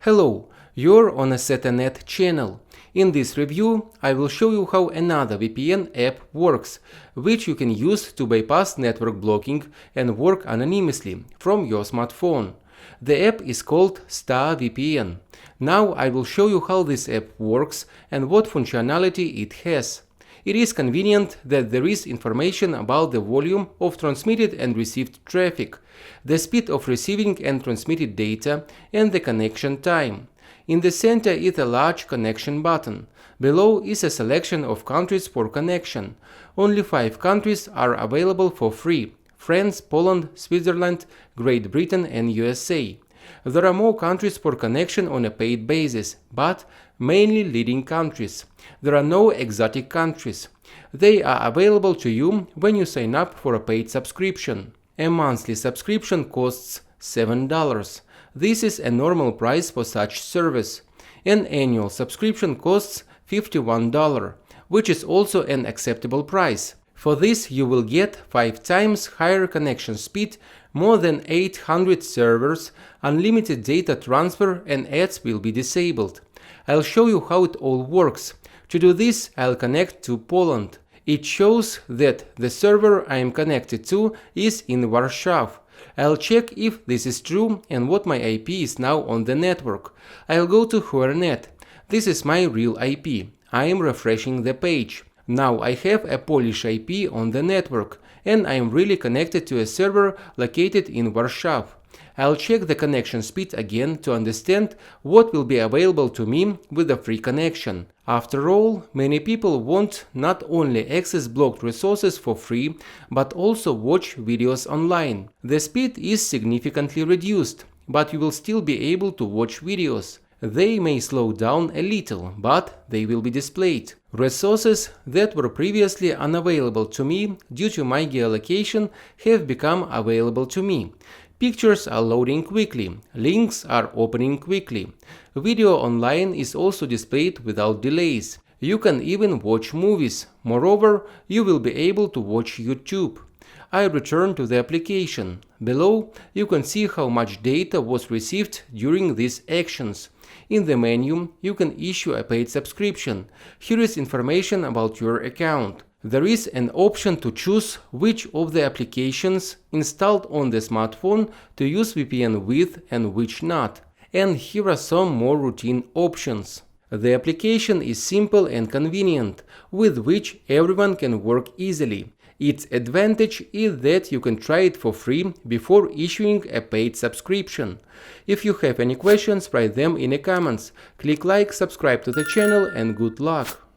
Hello, you're on a SetaNet channel. In this review, I will show you how another VPN app works, which you can use to bypass network blocking and work anonymously from your smartphone. The app is called Star VPN. Now I will show you how this app works and what functionality it has. It is convenient that there is information about the volume of transmitted and received traffic, the speed of receiving and transmitted data, and the connection time. In the center is a large connection button. Below is a selection of countries for connection. Only 5 countries are available for free: France, Poland, Switzerland, Great Britain, and USA. There are more countries for connection on a paid basis, but mainly leading countries. There are no exotic countries. They are available to you when you sign up for a paid subscription. A monthly subscription costs $7. This is a normal price for such service. An annual subscription costs $51, which is also an acceptable price. For this, you will get 5 times higher connection speed, more than 800 servers, unlimited data transfer, and ads will be disabled. I'll show you how it all works. To do this, I'll connect to Poland. It shows that the server I am connected to is in Warsaw. I'll check if this is true and what my IP is now on the network. I'll go to Whoernet. This is my real IP. I am refreshing the page. Now I have a Polish IP on the network, and I am really connected to a server located in Warsaw. I'll check the connection speed again to understand what will be available to me with a free connection. After all, many people want not only access blocked resources for free, but also watch videos online. The speed is significantly reduced, but you will still be able to watch videos. They may slow down a little, but they will be displayed. Resources that were previously unavailable to me due to my geolocation have become available to me. Pictures are loading quickly, links are opening quickly. Video online is also displayed without delays. You can even watch movies. Moreover, you will be able to watch YouTube. I return to the application. Below, you can see how much data was received during these actions. In the menu, you can issue a paid subscription. Here is information about your account. There is an option to choose which of the applications installed on the smartphone to use VPN with and which not. And here are some more routine options. The application is simple and convenient, with which everyone can work easily. Its advantage is that you can try it for free before issuing a paid subscription. If you have any questions, write them in the comments. Click like, subscribe to the channel, and good luck!